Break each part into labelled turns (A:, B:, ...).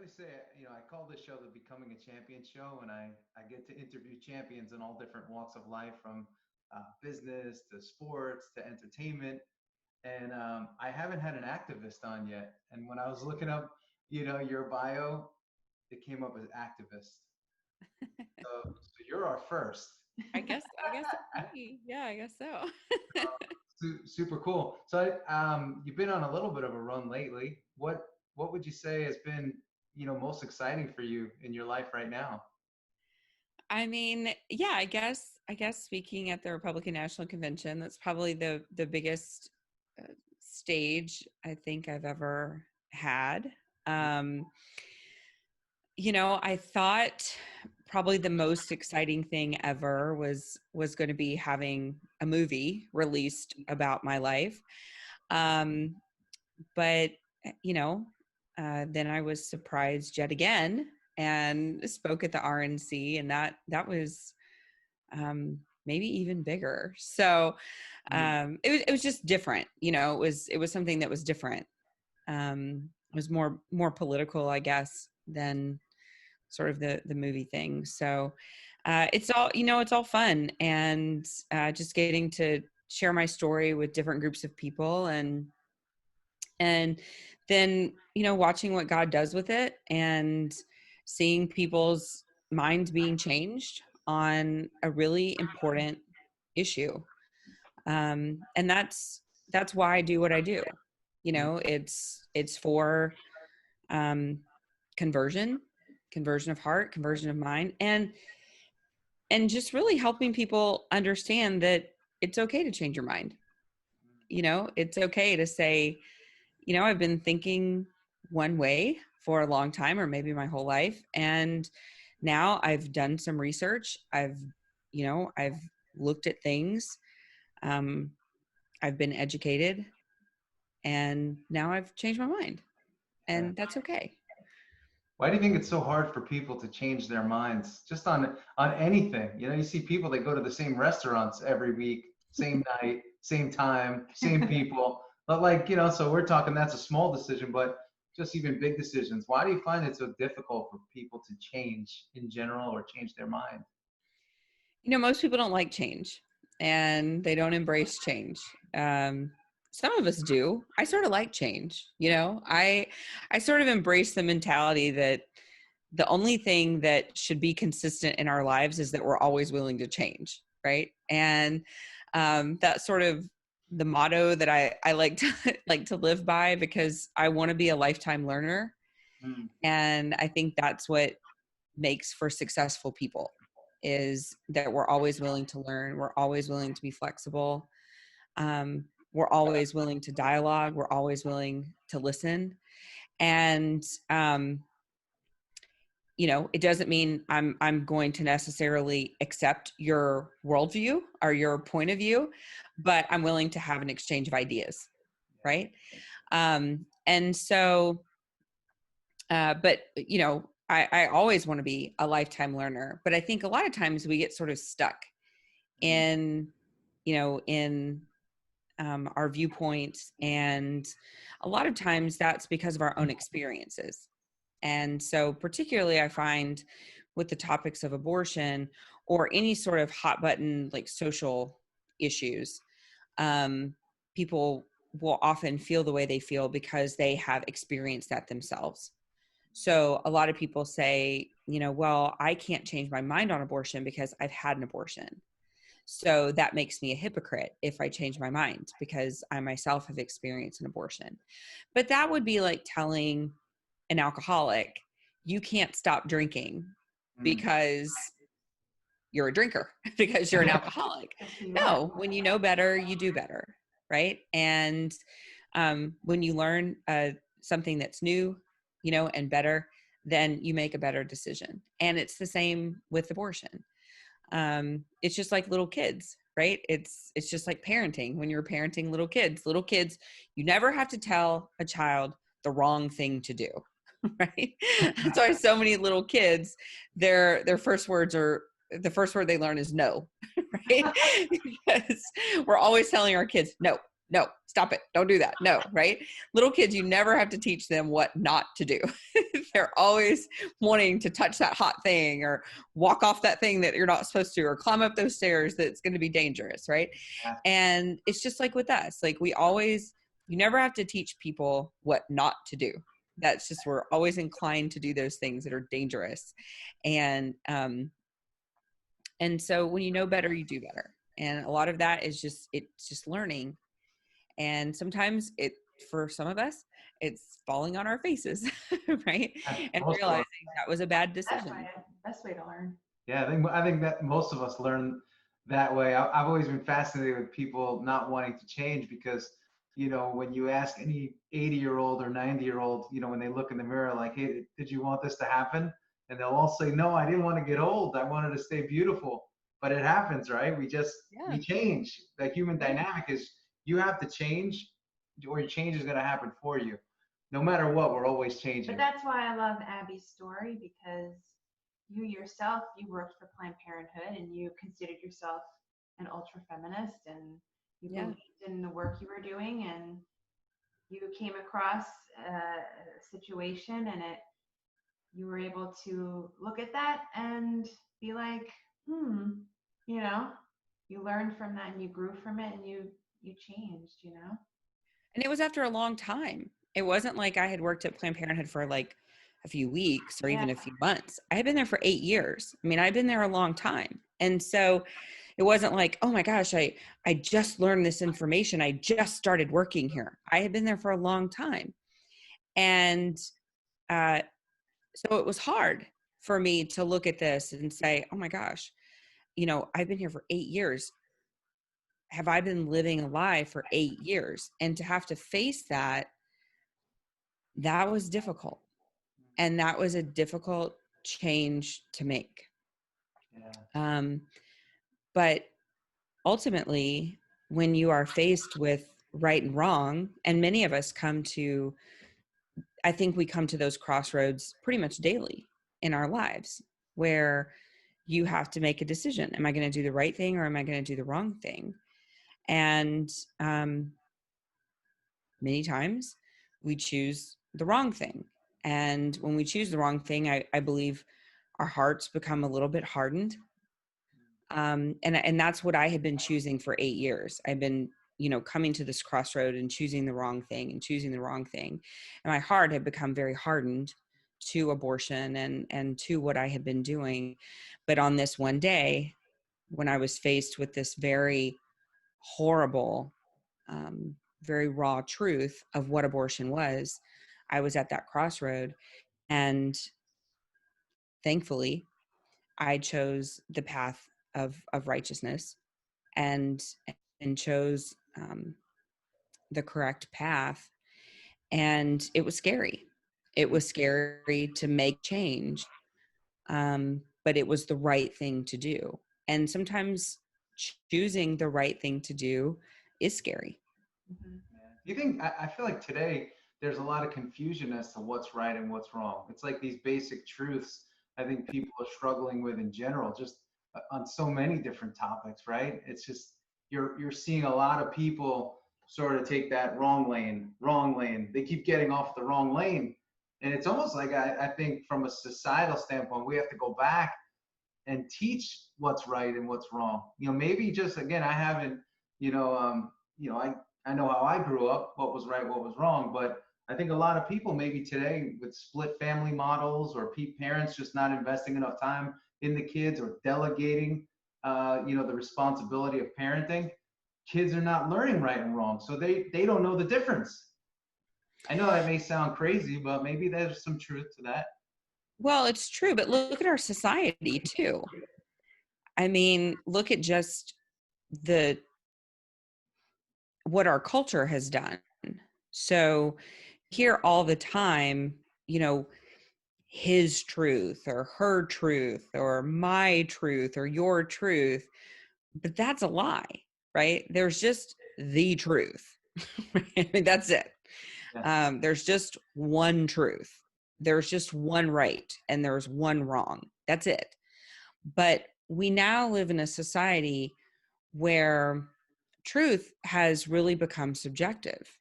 A: always say, I call this show the Becoming a Champion show, and I get to interview champions in all different walks of life, from business to sports to entertainment. And I haven't had an activist on yet. And when I was looking up, your bio, it came up as activist. So you're our first.
B: I guess it's me. Yeah, I guess so.
A: Super cool. So you've been on a little bit of a run lately. What would you say has been, most exciting for you in your life right now?
B: I mean, yeah, I guess speaking at the Republican National Convention, that's probably the biggest stage I think I've ever had. Um, I thought probably the most exciting thing ever was going to be having a movie released about my life. Um, but you know, then I was surprised yet again and spoke at the RNC, and that was maybe even bigger. So
A: Mm.
B: it was just different. It was something that was different. It was more political, I guess, than sort of the movie thing. So it's all fun, and just getting to share my story with different groups of people, and then watching what God does with it, and seeing people's minds being changed on a really important issue. And that's why I do what I do. It's for um, conversion, conversion of heart, conversion of mind, and just really helping people understand that it's okay to change your mind. It's okay to say, I've been thinking one way for a long time, or maybe my whole life, and now I've done some research. I've looked at things. Um, I've been educated, and now I've changed my mind,
A: Yeah.
B: and that's okay.
A: Why do you think it's so hard for people to change their minds just on anything? You see people that go to the same restaurants every week, same night, same time, same people. But so we're talking that's a small decision, but just even big decisions. Why do you find it so difficult for people to change in general or change their mind?
B: Most people don't like change, and they don't embrace change. Some of us do. I sort of like change. I sort of embrace the mentality that the only thing that should be consistent in our lives is that we're always willing to change, right? And that's sort of the motto that I like to like to live by, because I want to be a lifetime learner,
A: Mm.
B: and I think that's what makes for successful people, is that we're always willing to learn, we're always willing to be flexible, we're always willing to dialogue, we're always willing to listen. And it doesn't mean I'm going to necessarily accept your worldview or your point of view, but I'm willing to have an exchange of ideas, right? And so, but I always want to be a lifetime learner, but I think a lot of times we get sort of stuck
A: Mm.
B: in, in our viewpoints, and a lot of times that's because of our own experiences. And so particularly I find with the topics of abortion or any sort of hot button like social issues, people will often feel the way they feel because they have experienced that themselves. So a lot of people say, well, I can't change my mind on abortion because I've had an abortion. So that makes me a hypocrite if I change my mind because I myself have experienced an abortion. But that would be like telling an alcoholic, you can't stop drinking
A: Mm.
B: because you're a drinker, because you're an alcoholic. No, when you know better, you do better, right? And when you learn something that's new, and better, then you make a better decision. And it's the same with abortion. It's just like little kids, right? It's just like parenting. When you're parenting little kids, you never have to tell a child the wrong thing to do. Right? That's why so many little kids, their first words are, the first word they learn is no, right? Because we're always telling our kids, no, no, stop it. Don't do that. No, right? Little kids, you never have to teach them what not to do. They're always wanting to touch that hot thing or walk off that thing that you're not supposed to, or climb up those stairs that's going to be dangerous, right?
A: Yeah.
B: And it's just like with us. Like you never have to teach people what not to do. That's just, we're always inclined to do those things that are dangerous. And so when you know better, you do better. And a lot of that is it's just learning. And sometimes for some of us, it's falling on our faces, right? And
A: Most of us.
B: realizing that was a bad decision.
C: Best way to learn.
A: Yeah, I think that most of us learn that way. I've always been fascinated with people not wanting to change because, when you ask any 80-year-old or 90-year-old, when they look in the mirror like, hey, did you want this to happen? And they'll all say, no, I didn't want to get old. I wanted to stay beautiful. But it happens, right? We change. The human dynamic is you have to change or change is going to happen for you. No matter what, we're always changing.
C: But that's why I love Abby's story, because you yourself, you worked for Planned Parenthood and you considered yourself an ultra feminist, and you believed in the work you were doing, and you came across a situation and you were able to look at that and be like, you learned from that and you grew from it and you changed,
B: And it was after a long time. It wasn't like I had worked at Planned Parenthood for like a few weeks or even a few months. I had been there for 8 years. I mean, I've been there a long time. And so it wasn't like, oh my gosh, I just learned this information. I just started working here. I had been there for a long time. And so it was hard for me to look at this and say, oh my gosh, I've been here for 8 years. Have I been living a lie for 8 years? And to have to face that was difficult. And that was a difficult change to make.
A: Yeah.
B: But ultimately, when you are faced with right and wrong, and many of us I think we come to those crossroads pretty much daily in our lives, where you have to make a decision. Am I going to do the right thing or am I going to do the wrong thing? And many times we choose the wrong thing. And when we choose the wrong thing, I believe our hearts become a little bit hardened. And that's what I had been choosing for 8 years. I've been, coming to this crossroad and choosing the wrong thing and choosing the wrong thing. And my heart had become very hardened to abortion and to what I had been doing. But on this one day, when I was faced with this very horrible, very raw truth of what abortion was, I was at that crossroad. And thankfully, I chose the path of righteousness and chose the correct path. And it was scary. It was scary to make change, but it was the right thing to do. And sometimes choosing the right thing to do is scary.
A: Mm-hmm. You think, I feel like today there's a lot of confusion as to what's right and what's wrong. It's like these basic truths I think people are struggling with in general, just on so many different topics, right? It's just, you're seeing a lot of people sort of take that wrong lane. They keep getting off the wrong lane. And it's almost like I think from a societal standpoint, we have to go back and teach what's right and what's wrong. Maybe just, again, I haven't, I know how I grew up, what was right, what was wrong, but I think a lot of people maybe today with split family models or parents just not investing enough time in the kids or delegating, the responsibility of parenting, kids are not learning right and wrong. So they don't know the difference. I know that may sound crazy, but maybe there's some truth to that.
B: Well, it's true, but look at our society too. I mean, look at just what our culture has done. So hear all the time, his truth or her truth or my truth or your truth, but that's a lie, right? There's just the truth. I mean, that's it.
A: Yeah.
B: There's just one truth. There's just one right and there's one wrong. That's it. But we now live in a society where truth has really become subjective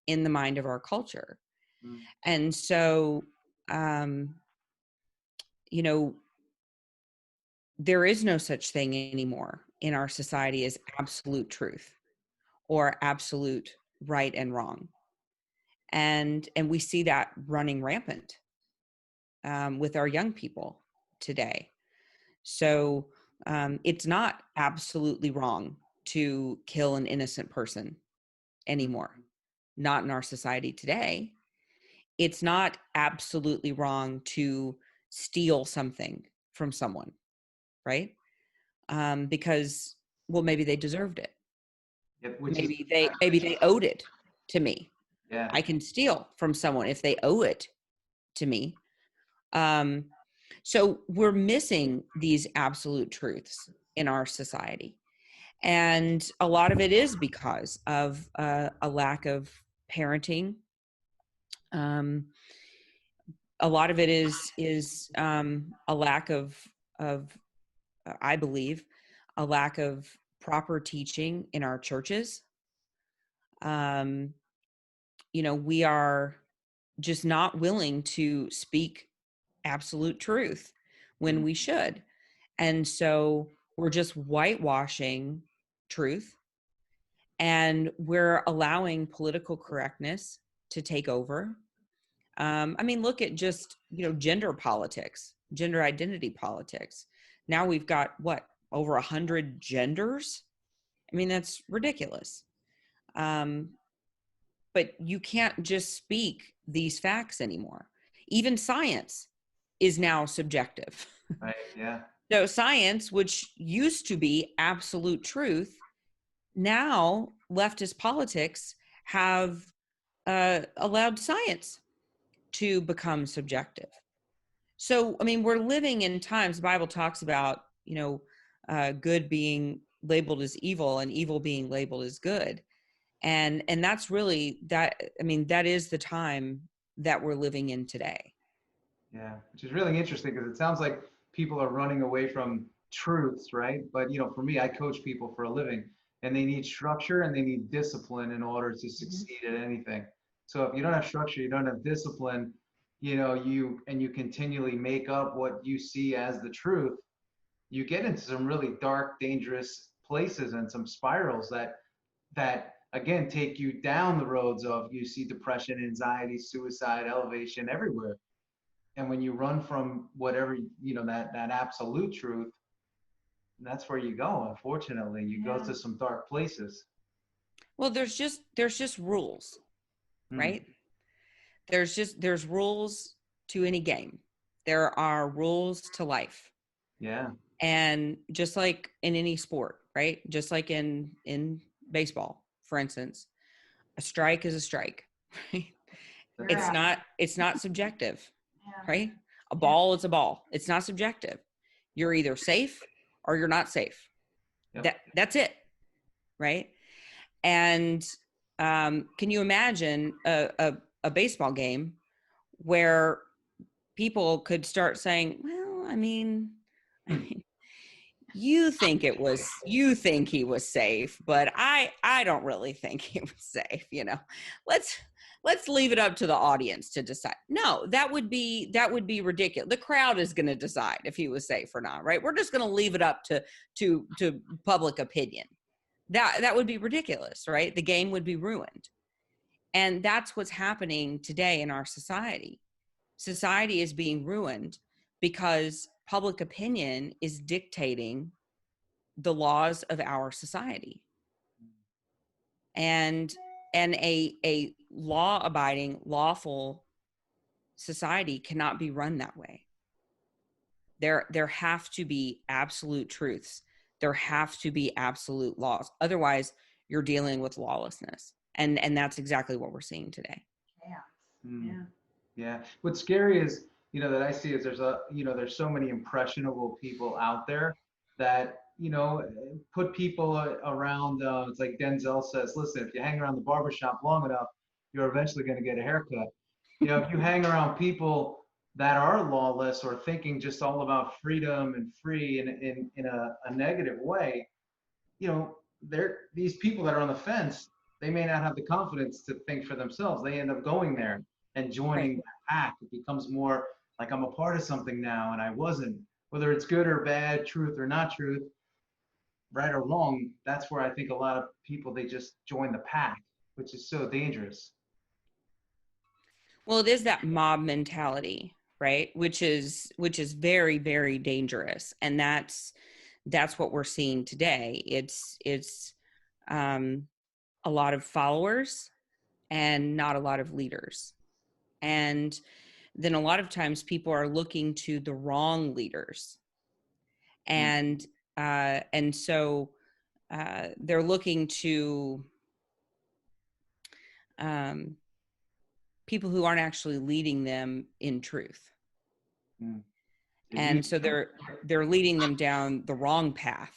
B: in the mind of our culture.
A: Mm.
B: And so, you know, there is no such thing anymore in our society as absolute truth or absolute right and wrong. And we see that running rampant with our young people today. So it's not absolutely wrong to kill an innocent person anymore. Not in our society today. It's not absolutely wrong to steal something from someone, right? Because, well, maybe they deserved it.
A: Yep, which is
B: Maybe they owed it to me.
A: yeah.
B: I can steal from someone if they owe it to me. So we're missing these absolute truths in our society. And a lot of it is because of a lack of parenting. A lot of it is a lack of I believe a lack of proper teaching in our churches. We are just not willing to speak absolute truth when we should. And so we're just whitewashing truth, and we're allowing political correctness to take over. Look at just, gender politics, gender identity politics. Now we've got over 100 genders. That's ridiculous. But you can't just speak these facts anymore. Even science is now subjective.
A: Right. Yeah.
B: So science, which used to be absolute truth, now leftist politics have allowed science to become subjective. So, we're living in times, the Bible talks about, good being labeled as evil and evil being labeled as good. And that's really that is the time that we're living in today.
A: Yeah, which is really interesting because it sounds like people are running away from truths, right? But for me, I coach people for a living, and they need structure and they need discipline in order to succeed at anything. So if you don't have structure, you don't have discipline, you continually make up what you see as the truth, you get into some really dark, dangerous places and some spirals that again take you down the roads of, you see depression, anxiety, suicide, elevation everywhere. And when you run from whatever, that absolute truth, that's where you go. Unfortunately, you go to some dark places.
B: Well, there's just rules, right? There's rules to any game. There are rules to life.
A: Yeah.
B: And just like in any sport, right? Just like in baseball, for instance, a strike is a strike, right? It's not subjective, right? A ball is a ball. It's not subjective. You're either safe or you're not safe. Yep. That's it, right? And can you imagine a baseball game where people could start saying, well, you think he was safe, but I don't really think he was safe. Let's leave it up to the audience to decide. No, that would be ridiculous. The crowd is going to decide if he was safe or not, right? We're just going to leave it up to public opinion. That would be ridiculous, right? The game would be ruined. And that's what's happening today in our society. Society is being ruined because public opinion is dictating the laws of our society. And a law-abiding, lawful society cannot be run that way. There have to be absolute truths. There have to be absolute laws. Otherwise, you're dealing with lawlessness. And that's exactly what we're seeing today.
A: Yeah. What's scary is, that I see is there's so many impressionable people out there that, put people around. It's like Denzel says, listen, if you hang around the barbershop long enough, you're eventually going to get a haircut. If you hang around people that are lawless or thinking just all about freedom and free in a negative way, these people that are on the fence, they may not have the confidence to think for themselves. They end up going there and joining
B: Right.
A: the pack. It becomes more like I'm a part of something now and I wasn't. Whether it's good or bad, truth or not truth, right or wrong, that's where I think a lot of people, they just join the pack, which is so dangerous.
B: Well, it is that mob mentality, right? Which is very, very dangerous. And that's what we're seeing today. It's um, a lot of followers and not a lot of leaders. And then a lot of times people are looking to the wrong leaders.
A: Mm,
B: And so they're looking to um, people who aren't actually leading them in truth.
A: mm.
B: And so they're leading them down the wrong path,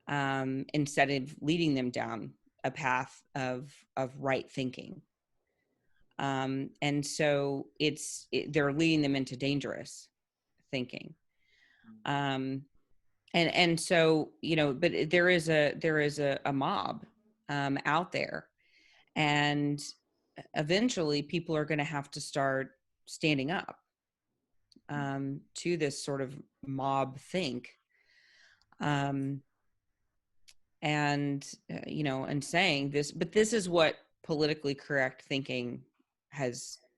B: instead of leading them down a path of right thinking. And so they're leading them into dangerous thinking. And so, but there is a mob out there, and eventually people are going to have to start standing up to this sort of mob think. And and saying this, but this is what politically correct thinking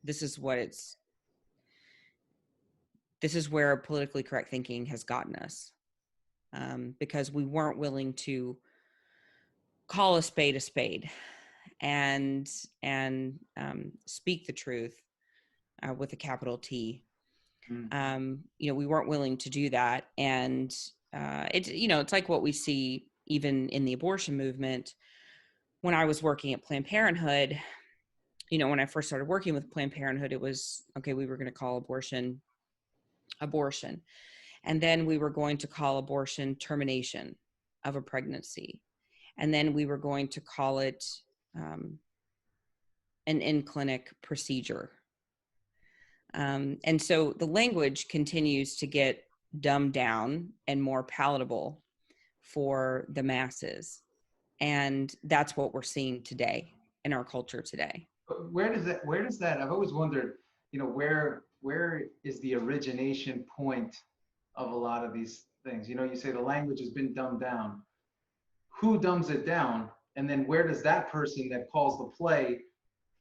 B: this is where politically correct thinking has gotten us, because we weren't willing to call a spade and speak the truth, with a capital T. We weren't willing to do that. And it's like what we see even in the abortion movement. When I was working at Planned Parenthood, when I first started working with Planned Parenthood, it was, okay, we were going to call abortion. And then we were going to call abortion termination of a pregnancy. And then we were going to call it an in-clinic procedure. And so the language continues to get dumbed down and more palatable for the masses. And that's what we're seeing today in our culture today.
A: But where does that, I've always wondered, where is the origination point of a lot of these things? You say the language has been dumbed down. Who dumbs it down? And then where does that person that calls the play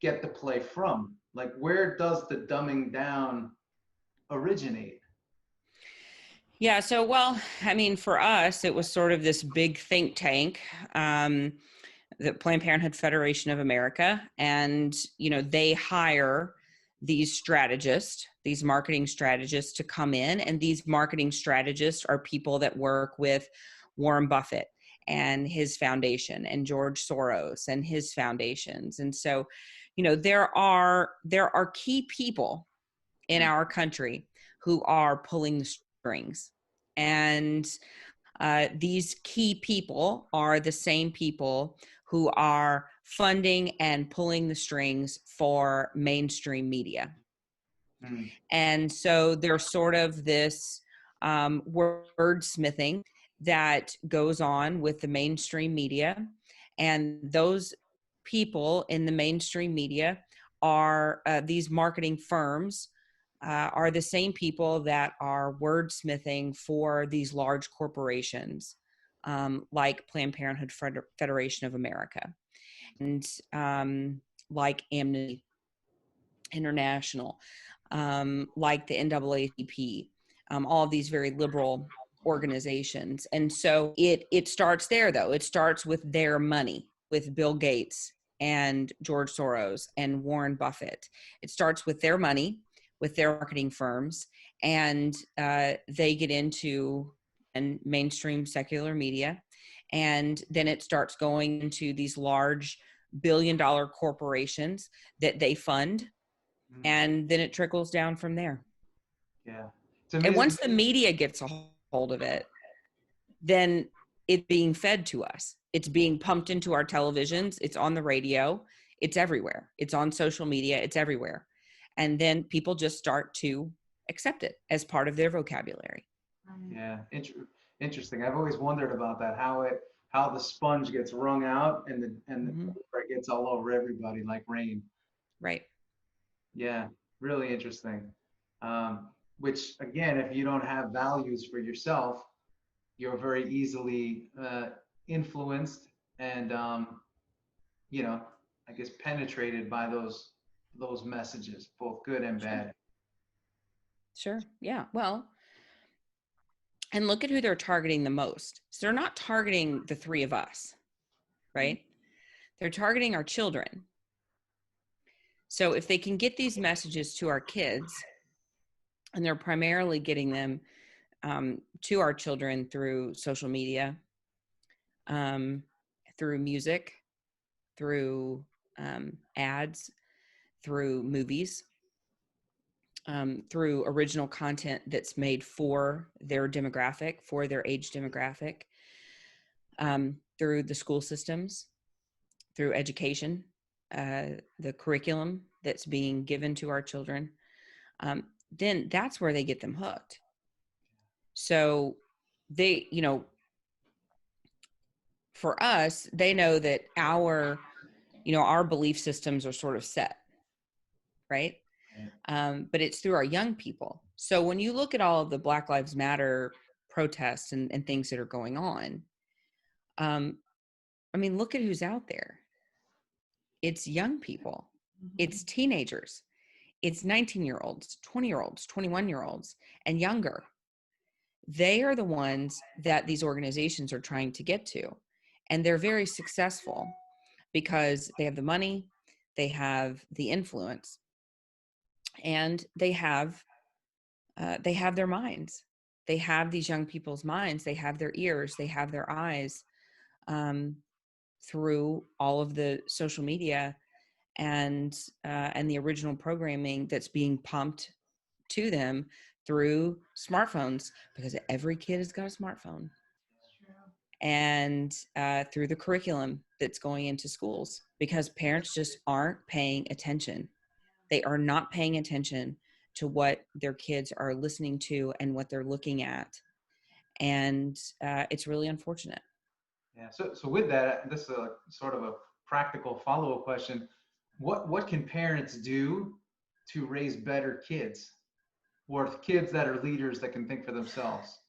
A: get the play from? Like, where does the dumbing down originate?
B: Yeah. So, well, I mean, for us, it was sort of this big think tank, the Planned Parenthood Federation of America. And, they hire these strategists, these marketing strategists to come in. And these marketing strategists are people that work with Warren Buffett and his foundation, and George Soros and his foundations. And so, there are key people in our country who are pulling the strings. And these key people are the same people who are funding and pulling the strings for mainstream media.
A: Mm.
B: And so there's sort of this wordsmithing that goes on with the mainstream media. And those people in the mainstream media are these marketing firms, are the same people that are wordsmithing for these large corporations, like Planned Parenthood Federation of America, and like Amnesty International, like the NAACP, all of these very liberal organizations. And so it starts there, though. It starts with their money, with Bill Gates and George Soros and Warren Buffett. It starts with their money, with their marketing firms, and they get into mainstream secular media. And then it starts going into these large billion-dollar corporations that they fund, and then it trickles down from there.
A: Yeah.
B: And once the media gets a hold of it, then it's being fed to us. It's being pumped into our televisions. It's on the radio. It's everywhere. It's on social media. It's everywhere. And then people just start to accept it as part of their vocabulary.
A: Yeah, interesting. I've always wondered about that, how it how the sponge gets wrung out and the
B: Mm-hmm.
A: it gets all over everybody like rain.
B: Right.
A: Yeah, really interesting. Which again, if you don't have values for yourself, you're very easily influenced and you know, I guess penetrated by those messages, both good and
B: Sure.
A: bad.
B: Sure. Yeah. Well, and look at who they're targeting the most. So they're not targeting the three of us, right? They're targeting our children. So if they can get these messages to our kids, and they're primarily getting them to our children through social media, through music, through ads, through movies, through original content that's made for their demographic, for their age demographic, through the school systems, through education, the curriculum that's being given to our children, then that's where they get them hooked. So they, for us, they know that our belief systems are sort of set, right? But it's through our young people. So when you look at all of the Black Lives Matter protests and things that are going on, I mean, look at who's out there. It's young people. It's teenagers. It's 19-year-olds, 20-year-olds, 21-year-olds, and younger. They are the ones that these organizations are trying to get to. And they're very successful because they have the money, they have the influence, and they have their minds. They have these young people's minds. They have their ears. They have their eyes, through all of the social media and the original programming that's being pumped to them through smartphones, because every kid has got a smartphone, and through the curriculum that's going into schools, because parents just aren't paying attention. They are not paying attention to what their kids are listening to and what they're looking at. And it's really unfortunate.
A: Yeah. So with that, this is a sort of a practical follow-up question. What can parents do to raise better kids, or kids that are leaders that can think for themselves?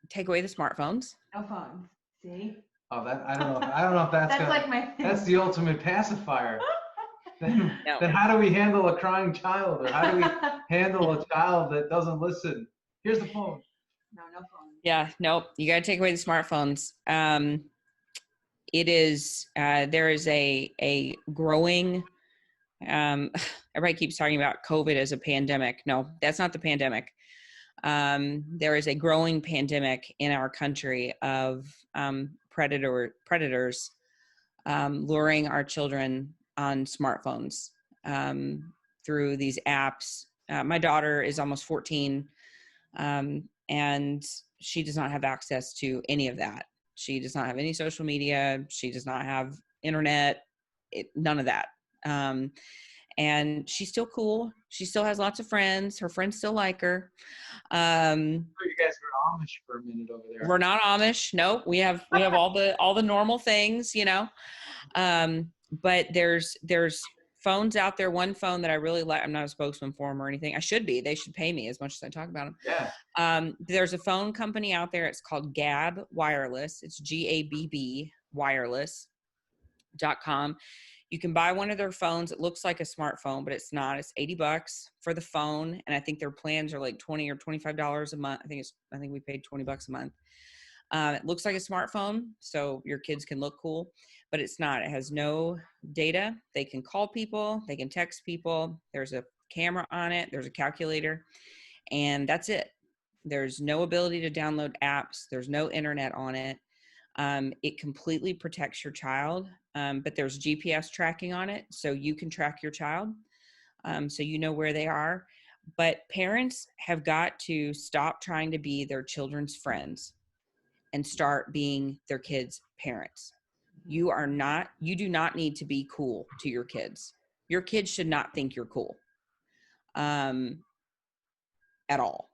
B: Take away the smartphones.
C: No phones. See?
A: Oh, that I don't know. I don't know if that's
C: That's like my
A: that's the ultimate pacifier. Then,
B: No.
A: then how do we handle a crying child, or how do we handle a child that doesn't listen? Here's the phone.
C: No phone.
B: Yeah, nope. You got to take away the smartphones. It is, there is a growing, everybody keeps talking about COVID as a pandemic. No, that's not the pandemic. There is a growing pandemic in our country of predators luring our children on smartphones through these apps. My daughter is almost 14, and she does not have access to any of that. She does not have any social media. She does not have internet, none of that. And she's still cool. She still has lots of friends. Her friends still like her.
A: You guys are Amish for a minute over there.
B: We're not Amish. No, we have all the normal things, but there's phones out there. One phone that I really like, I'm not a spokesman for them or anything. I should be. They should pay me as much as I talk about them.
A: Yeah.
B: There's a phone company out there. It's called Gabb Wireless. It's GABB wireless.com. You can buy one of their phones. It looks like a smartphone, but it's not. It's $80 for the phone. And I think their plans are like $20 or $25 a month. I think we paid $20 a month. It looks like a smartphone, so your kids can look cool, but it's not. It has no data. They can call people. They can text people. There's a camera on it. There's a calculator, and that's it. There's no ability to download apps. There's no internet on it. It completely protects your child, but there's GPS tracking on it, so you can track your child, so you know where they are. But parents have got to stop trying to be their children's friends and start being their kids' parents. You do not need to be cool to your kids. Your kids should not think you're cool, at all.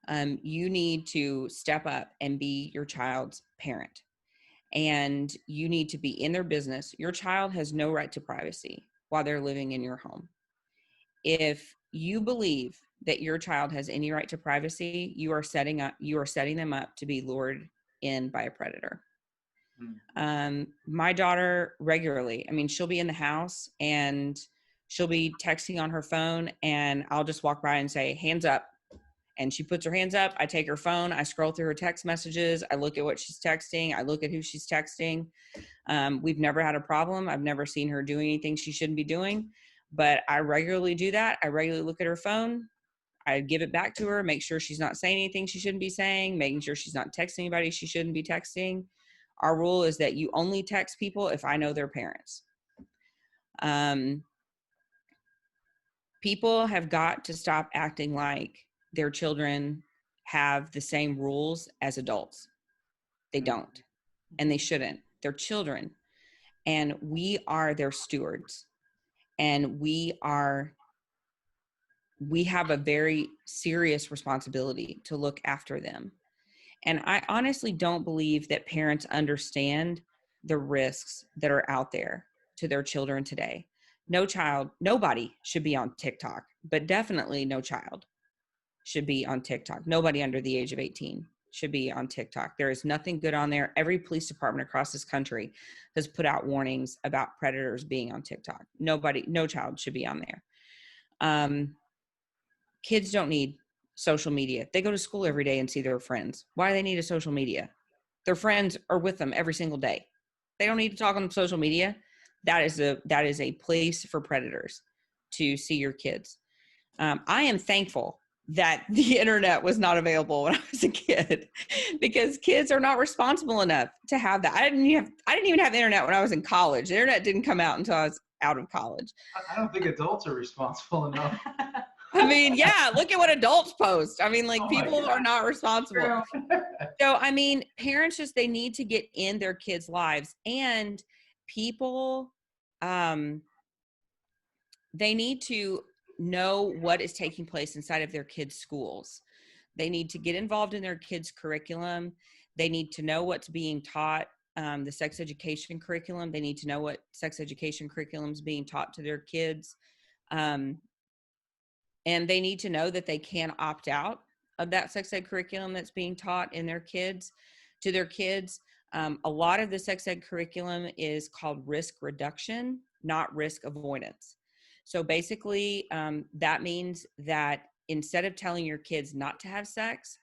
B: You need to step up and be your child's parent. and you need to be in their business. Your child has no right to privacy while they're living in your home. If you believe that your child has any right to privacy, you are setting them up to be lured in by a predator. My daughter regularly, I mean, she'll be in the house and she'll be texting on her phone, and I'll just walk by and say, hands up. And she puts her hands up. I take her phone. I scroll through her text messages. I look at what she's texting. I look at who she's texting. We've never had a problem. I've never seen her doing anything she shouldn't be doing, but I regularly do that. I regularly look at her phone. I give it back to her, make sure she's not saying anything she shouldn't be saying, making sure she's not texting anybody she shouldn't be texting. Our rule is that you only text people if I know their parents. People have got to stop acting like their children have the same rules as adults. They don't, and they shouldn't. They're children, and we are their stewards, and we have a very serious responsibility to look after them. And I honestly don't believe that parents understand the risks that are out there to their children today. Nobody should be on TikTok, but definitely no child should be on TikTok. Nobody under the age of 18 should be on TikTok. There is nothing good on there. Every police department across this country has put out warnings about predators being on TikTok. No child should be on there. Kids don't need social media. They go to school every day and see their friends. Why do they need a social media? Their friends are with them every single day. They don't need to talk on social media. That is a place for predators to see your kids. I am thankful that the internet was not available when I was a kid, because kids are not responsible enough to have that. I didn't even have internet when I was in college. The internet didn't come out until I was out of college.
A: I don't think adults are responsible enough.
B: I mean, yeah, look at what adults post. I mean, like,
A: Oh my
B: people
A: God.
B: are not responsible.
A: True.
B: So, I mean, parents they need to get in their kids' lives, and people, they need to know what is taking place inside of their kids' schools. They need to get involved in their kids' curriculum. They need to know what's being taught, the sex education curriculum. They need to know what sex education curriculum is being taught to their kids. And they need to know that they can opt out of that sex ed curriculum that's being taught to their kids. A lot of the sex ed curriculum is called risk reduction, not risk avoidance. So basically, that means that instead of telling your kids not to have sex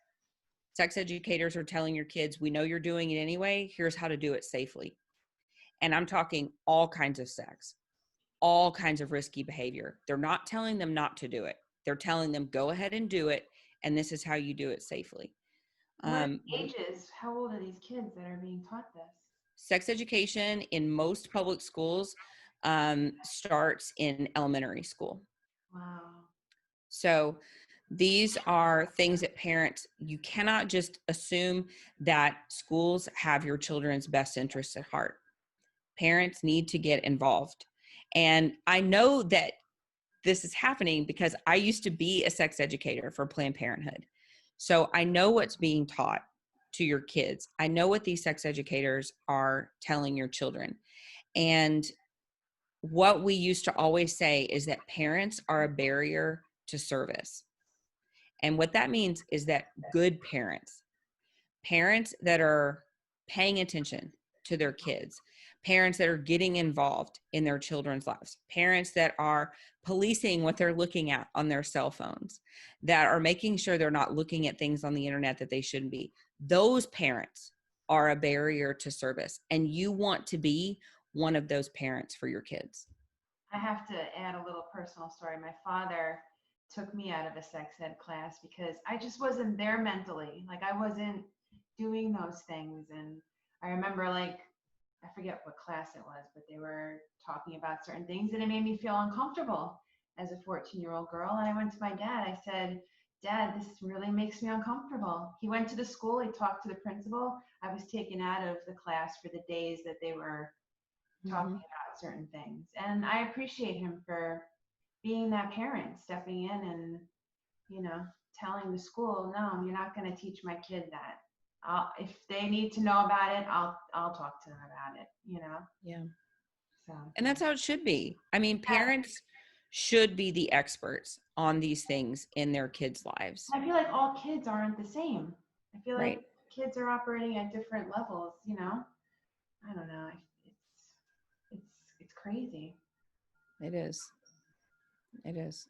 B: educators are telling your kids, we know you're doing it anyway, here's how to do it safely. And I'm talking all kinds of sex, all kinds of risky behavior. They're not telling them not to do it. They're telling them, go ahead and do it, and this is how you do it safely.
C: What ages? How old are these kids that are being taught this?
B: Sex education in most public schools starts in elementary school.
C: Wow.
B: So these are things that parents, you cannot just assume that schools have your children's best interests at heart. Parents need to get involved. And I know that this is happening because I used to be a sex educator for Planned Parenthood. So I know what's being taught to your kids. I know what these sex educators are telling your children. And what we used to always say is that parents are a barrier to service. And what that means is that good parents that are paying attention to their kids, parents that are getting involved in their children's lives, parents that are policing what they're looking at on their cell phones, that are making sure they're not looking at things on the internet that they shouldn't be. Those parents are a barrier to service, and you want to be one of those parents for your kids.
C: I have to add a little personal story. My father took me out of a sex ed class because I just wasn't there mentally. Like, I wasn't doing those things. And I remember, like, I forget what class it was, but they were talking about certain things and it made me feel uncomfortable as a 14-year-old girl. And I went to my dad. I said, Dad, this really makes me uncomfortable. He went to the school. He talked to the principal. I was taken out of the class for the days that they were talking about certain things. And I appreciate him for being that parent, stepping in and, telling the school, no, you're not going to teach my kid that. if they need to know about it, I'll talk to them about it,
B: Yeah.
C: So.
B: And that's how it should be. I mean, parents should be the experts on these things in their kids' lives.
C: I feel like all kids aren't the same. I feel
B: Right.
C: like kids are operating at different levels, I don't know. It's crazy.
B: It is. It is.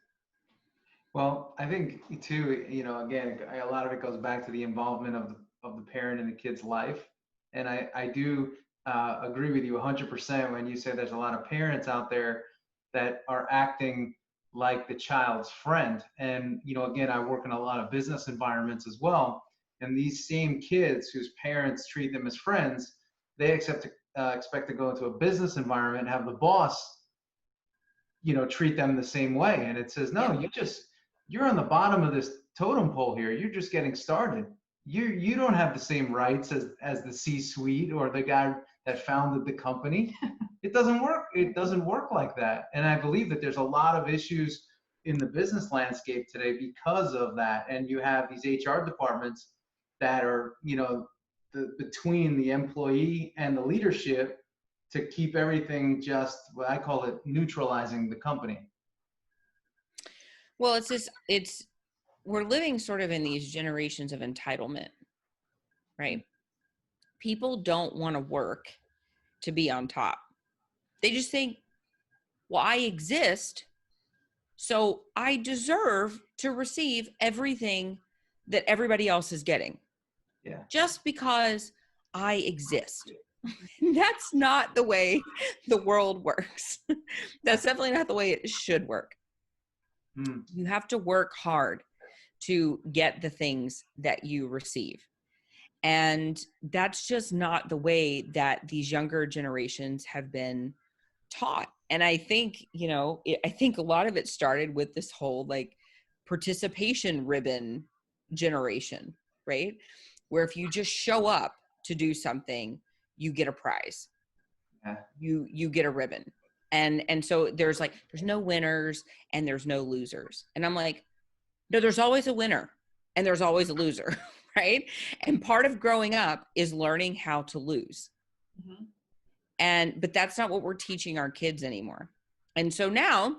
A: Well, I think too, again, a lot of it goes back to the involvement of the parent in the kid's life. And I do agree with you 100% when you say there's a lot of parents out there that are acting like the child's friend. And, again, I work in a lot of business environments as well. And these same kids whose parents treat them as friends, they expect to go into a business environment, have the boss, treat them the same way. And it says, no, you're on the bottom of this totem pole here. You're just getting started. You don't have the same rights as the C-suite or the guy that founded the company. It doesn't work. It doesn't work like that. And I believe that there's a lot of issues in the business landscape today because of that. And you have these HR departments that are, between the employee and the leadership to keep everything just what I call it neutralizing the company.
B: Well, we're living sort of in these generations of entitlement, right? People don't want to work to be on top. They just think, well, I exist, so I deserve to receive everything that everybody else is getting.
A: Yeah.
B: Just because I exist. That's not the way the world works. That's definitely not the way it should work. You have to work hard to get the things that you receive. And that's just not the way that these younger generations have been taught. And I think, I think a lot of it started with this whole like participation ribbon generation, right? Where if you just show up to do something, you get a prize.
A: Yeah.
B: You get a ribbon. And so there's no winners and there's no losers. And I'm like, no, there's always a winner and there's always a loser, right? And part of growing up is learning how to lose.
C: Mm-hmm.
B: But that's not what we're teaching our kids anymore. And so now,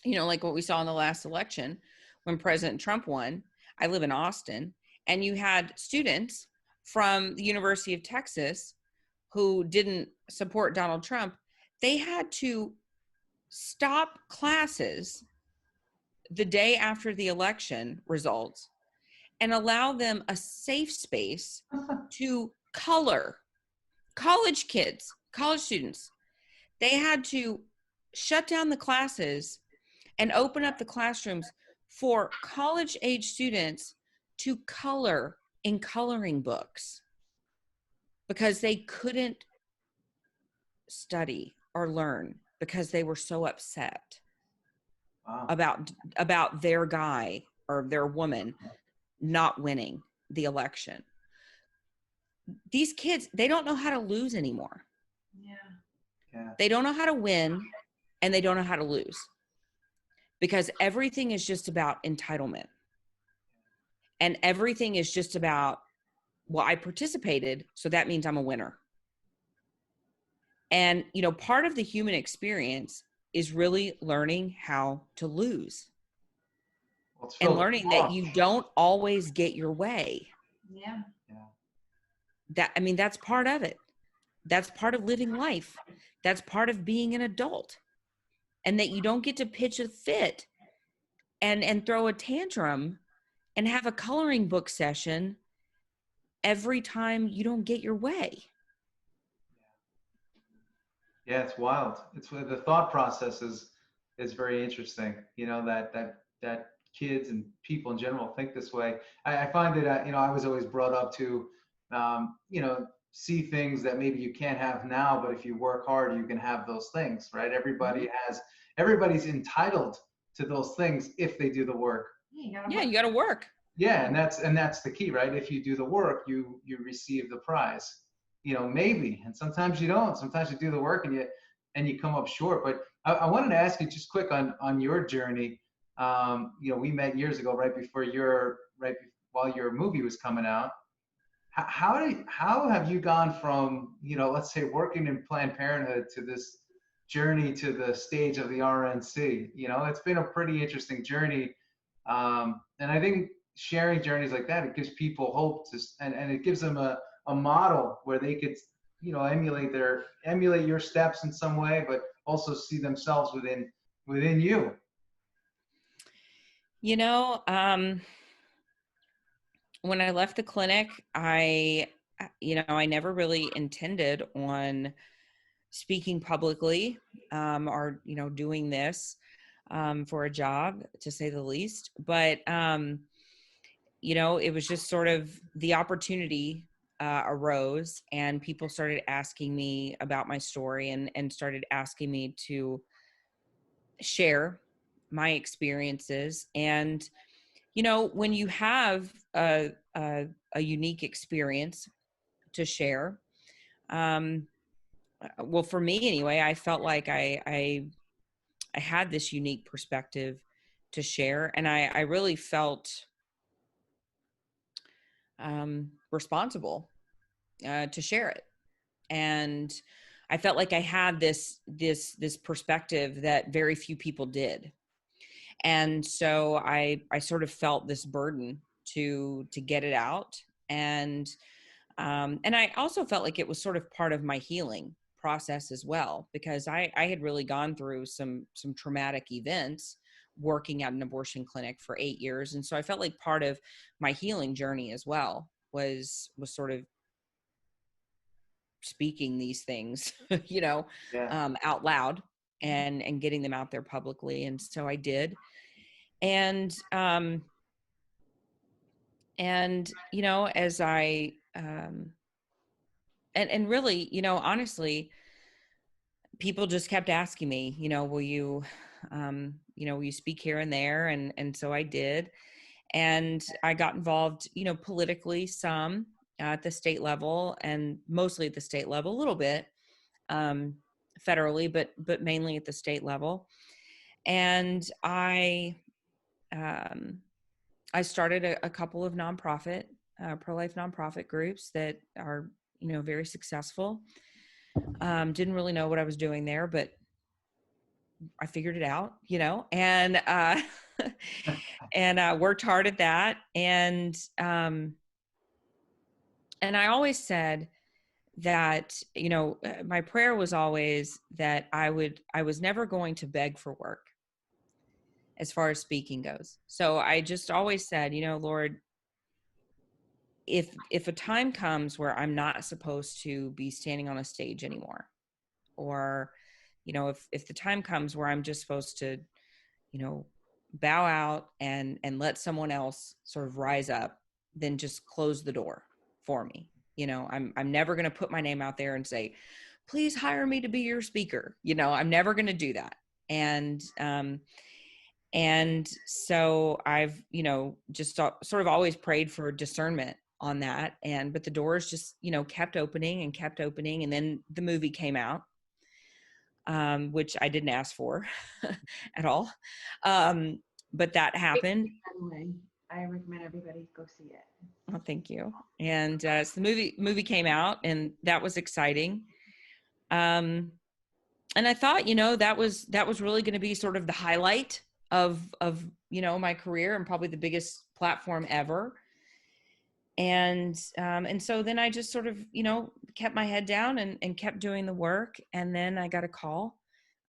B: like what we saw in the last election when President Trump won, I live in Austin, and you had students from the University of Texas who didn't support Donald Trump. They had to stop classes the day after the election results and allow them a safe space to color. College kids, college students, they had to shut down the classes and open up the classrooms for college age students to color in coloring books because they couldn't study or learn because they were so upset about their guy or their woman not winning the election. These kids, they don't know how to lose anymore.
C: Yeah.
B: They don't know how to win and they don't know how to lose because everything is just about entitlement. And everything is just about, well, I participated, so that means I'm a winner. And, part of the human experience is really learning how to lose. And learning that you don't always get your way.
C: Yeah.
B: That's part of it. That's part of living life. That's part of being an adult. And that you don't get to pitch a fit and throw a tantrum and have a coloring book session every time you don't get your way.
A: Yeah, it's wild. It's the thought process is very interesting. That kids and people in general think this way. I find that I was always brought up to see things that maybe you can't have now, but if you work hard, you can have those things, right? Everybody's entitled to those things if they do the work.
B: Yeah, you got to work.
A: Yeah, and that's the key, right? If you do the work, you receive the prize. Maybe, and sometimes you don't. Sometimes you do the work and you come up short. But I wanted to ask you just quick on your journey. We met years ago, while your movie was coming out, How have you gone from, let's say working in Planned Parenthood to this journey to the stage of the RNC? It's been a pretty interesting journey. And I think sharing journeys like that, it gives people hope and it gives them a model where they could, emulate your steps in some way, but also see themselves within you.
B: When I left the clinic, I never really intended on speaking publicly, or, doing this, for a job, to say the least. But, it was just sort of the opportunity arose, and people started asking me about my story and started asking me to share my experiences. And when you have a unique experience to share, well, for me anyway, I felt like I had this unique perspective to share, and I really felt responsible to share it. And I felt like I had this perspective that very few people did. And so I sort of felt this burden to get it out. And I also felt like it was sort of part of my healing process as well, because I had really gone through some traumatic events working at an abortion clinic for 8 years. And so I felt like part of my healing journey as well was sort of speaking these things,
A: Yeah.
B: out loud and getting them out there publicly. And so I did. And, as I, and really, honestly, people just kept asking me, will you speak here and there? And so I did. And I got involved, politically, some at the state level, and mostly at the state level, a little bit, federally, but mainly at the state level. And I started a couple of nonprofit, pro-life nonprofit groups that are, very successful. Didn't really know what I was doing there, but I figured it out, and and worked hard at that. And I always said that, my prayer was always that I was never going to beg for work as far as speaking goes. So I just always said, Lord, if a time comes where I'm not supposed to be standing on a stage anymore, or, if the time comes where I'm just supposed to, bow out and let someone else sort of rise up, then just close the door for me. I'm never going to put my name out there and say, please hire me to be your speaker. I'm never going to do that. And so I've, just sort of always prayed for discernment on that. But the doors just, kept opening and kept opening. And then the movie came out, which I didn't ask for at all. But that happened.
C: I recommend everybody go see it.
B: Oh, thank you. And so the movie came out, and that was exciting. And I thought, that was really going to be sort of the highlight of my career, and probably the biggest platform ever. And so then I just sort of, kept my head down and kept doing the work. And then I got a call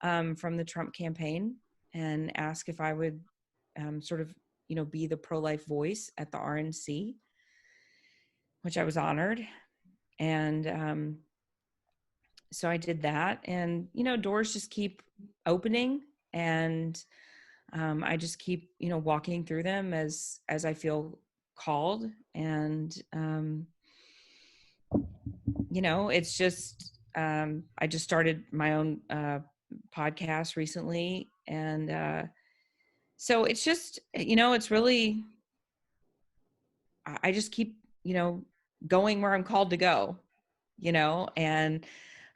B: from the Trump campaign and asked if I would sort of, be the pro-life voice at the RNC, which I was honored. And so I did that, and, doors just keep opening, and I just keep, walking through them as I feel called. And, it's just, I just started my own podcast recently. And so it's just, it's really, I just keep, going where I'm called to go, and,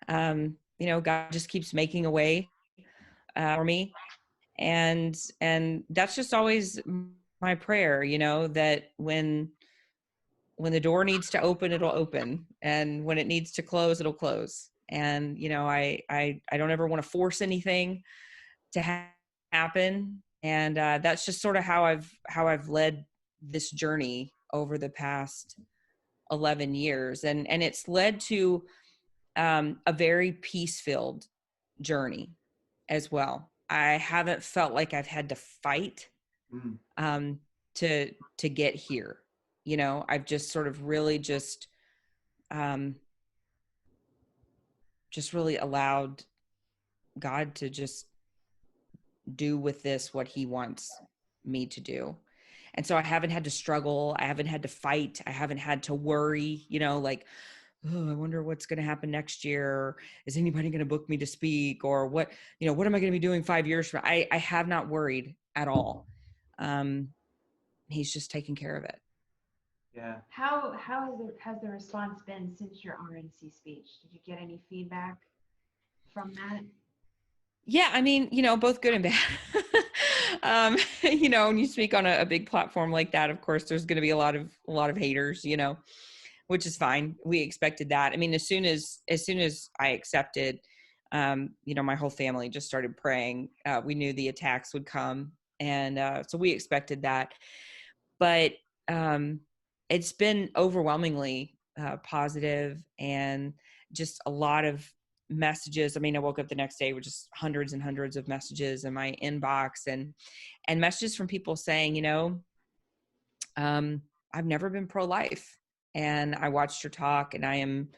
B: God just keeps making a way for me. And that's just always my prayer, that when when the door needs to open, it'll open. And when it needs to close, it'll close. And, you know, I don't ever want to force anything to happen. And that's just sort of how I've led this journey over the past 11 years. And it's led to a very peace-filled journey as well. I haven't felt like I've had to fight to get here. You know, I've just sort of really just really allowed God to just do with this what he wants me to do. And so I haven't had to struggle. I haven't had to fight. I haven't had to worry, you know, like, oh, I wonder what's going to happen next year. Is anybody going to book me to speak, or what, you know, what am I going to be doing 5 years from? I have not worried at all. He's just taking care of it.
A: Yeah.
C: How has the response been since your RNC speech? Did you get any feedback from that?
B: Yeah, I mean, you know, both good and bad. You know, when you speak on a big platform like that, of course, there's going to be a lot of haters, you know, which is fine. We expected that. I mean, as soon as I accepted, you know, my whole family just started praying. We knew the attacks would come, and so we expected that. But it's been overwhelmingly positive, and just a lot of messages. I mean, I woke up the next day with just hundreds and hundreds of messages in my inbox, and messages from people saying, you know, I've never been pro-life, and I watched your talk, and I am,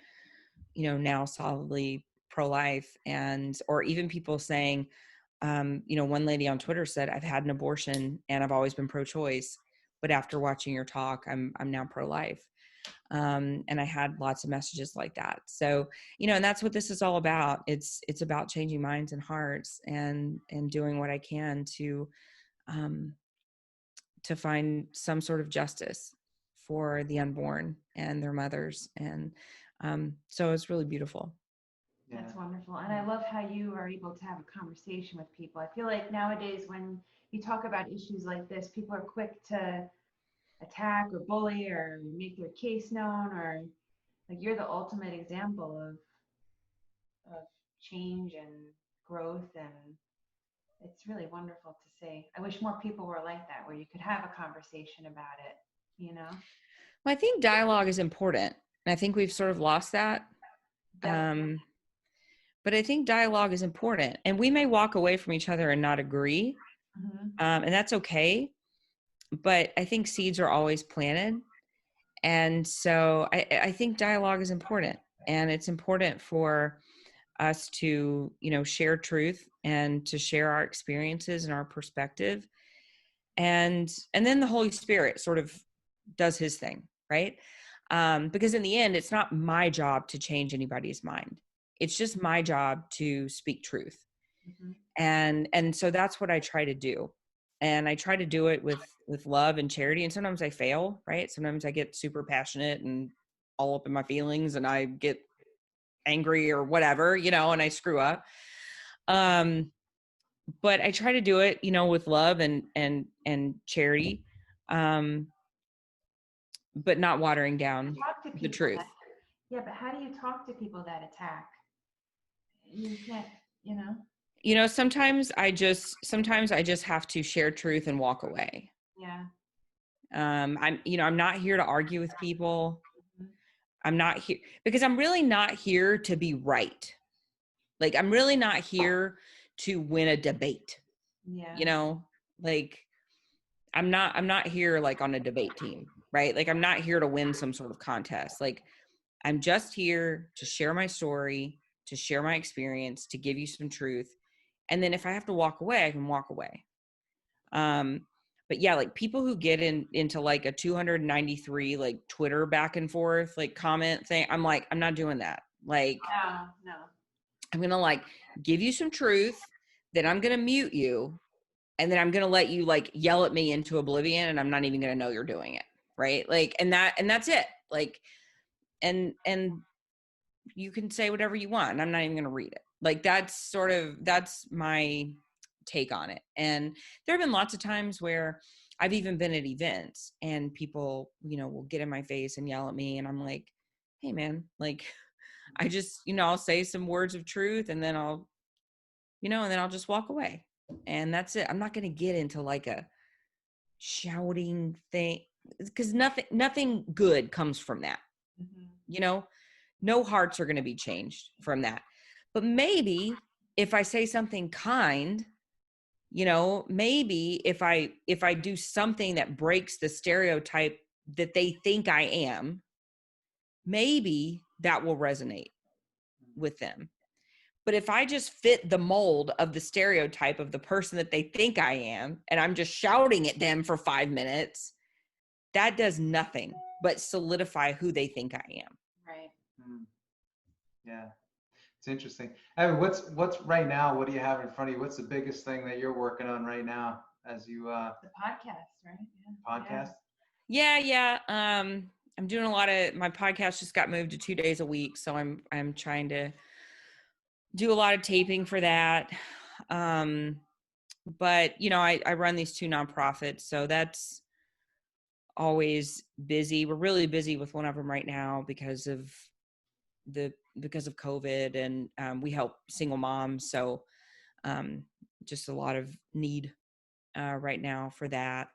B: you know, now solidly pro-life. And, or even people saying, you know, one lady on Twitter said, I've had an abortion and I've always been pro-choice, but after watching your talk, I'm now pro-life. And I had lots of messages like that. So, you know, and that's what this is all about. It's about changing minds and hearts, and doing what I can to find some sort of justice for the unborn and their mothers. And so it's really beautiful.
A: Yeah.
C: That's wonderful. And I love how you are able to have a conversation with people. I feel like nowadays when you talk about issues like this, people are quick to attack or bully or make their case known, or like you're the ultimate example of change and growth, and it's really wonderful to see. I wish more people were like that, where you could have a conversation about it, you know?
B: Well, I think dialogue is important. And I think we've sort of lost that. But I think dialogue is important, and we may walk away from each other and not agree. And that's okay. But I think seeds are always planted. And so I think dialogue is important, and it's important for us to, you know, share truth and to share our experiences and our perspective. And then the Holy Spirit sort of does his thing, right? Because in the end, it's not my job to change anybody's mind. It's just my job to speak truth. And so that's what I try to do. And I try to do it with love and charity. And sometimes I fail, right? Sometimes I get super passionate and all up in my feelings, and I get angry or whatever, you know, and I screw up. But I try to do it, you know, with love and charity, but not watering down the truth.
C: Yeah, but how do you talk to people that attack? You can't, you know?
B: You know, sometimes I just have to share truth and walk away.
C: Yeah.
B: I'm not here to argue with people. I'm not here because I'm really not here to be right. Like, I'm really not here to win a debate.
C: Yeah.
B: You know, like I'm not here like on a debate team, right? Like, I'm not here to win some sort of contest. Like, I'm just here to share my story, to share my experience, to give you some truth. And then if I have to walk away, I can walk away. But yeah, like people who get into like a 293 like Twitter back and forth like comment thing, I'm like, I'm not doing that. Like,
C: no.
B: I'm gonna like give you some truth, then I'm gonna mute you, and then I'm gonna let you like yell at me into oblivion, and I'm not even gonna know you're doing it, right? Like, and that's it. Like, and you can say whatever you want, and I'm not even gonna read it. Like, that's my take on it. And there have been lots of times where I've even been at events and people, will get in my face and yell at me. And I'm like, hey man, like, I just, I'll say some words of truth and then I'll just walk away. And that's it. I'm not going to get into like a shouting thing, because nothing good comes from that. No hearts are going to be changed from that. But maybe if I say something kind, maybe if I do something that breaks the stereotype that they think I am, maybe that will resonate with them. But if I just fit the mold of the stereotype of the person that they think I am, and I'm just shouting at them for 5 minutes, that does nothing but solidify who they think I am.
C: Right.
A: Yeah. It's interesting. Abby, what's right now? What do you have in front of you? What's the biggest thing that you're working on right now as you
C: the podcast, right?
A: podcast?
B: Yeah. I'm doing a lot of, my podcast just got moved to 2 days a week, so I'm trying to do a lot of taping for that. But I run these 2 nonprofits, so that's always busy. We're really busy with one of them right now because of COVID, and we help single moms. So just a lot of need right now for that.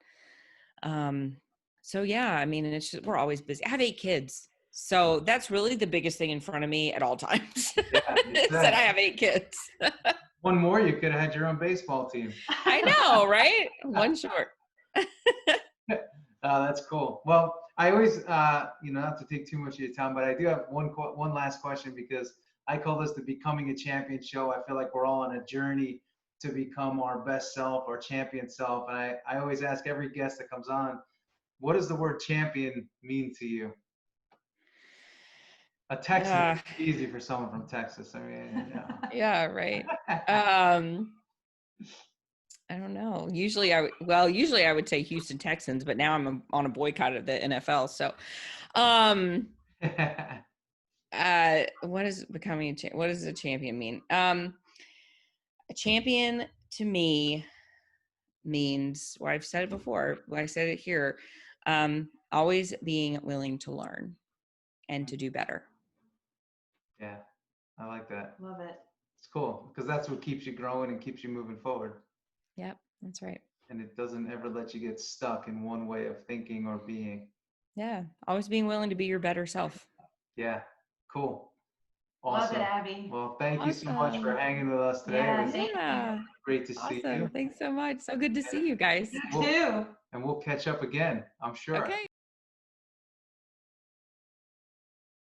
B: So yeah, I mean, it's just, we're always busy. I have 8 kids. So that's really the biggest thing in front of me at all times.
A: Yeah,
B: is that I have 8 kids.
A: One more, you could have had your own baseball team.
B: I know, right? One short.
A: That's cool. Well, I always, not to take too much of your time, but I do have one last question, because I call this the Becoming a Champion show. I feel like we're all on a journey to become our best self, our champion self. And I always ask every guest that comes on, what does the word champion mean to you? A Texan, easy for someone from Texas. I mean,
B: yeah, right. I don't know. Usually I would say Houston Texans, but now I'm on a boycott of the NFL. So, what is becoming what does a champion mean? A champion to me means, well, I've said it before, I said it here, always being willing to learn and to do better.
A: Yeah, I like that.
C: Love it.
A: It's cool, because that's what keeps you growing and keeps you moving forward.
B: Yep, that's right.
A: And it doesn't ever let you get stuck in one way of thinking or being.
B: Yeah, always being willing to be your better self.
A: Yeah, cool. Awesome.
C: Love it, Abby.
A: Well, thank you so much for hanging with us today.
C: Yeah,
A: It was
C: thank you.
A: great to see you.
B: Thanks so much. So good to see you guys.
C: You too.
A: And we'll catch up again, I'm sure.
B: Okay.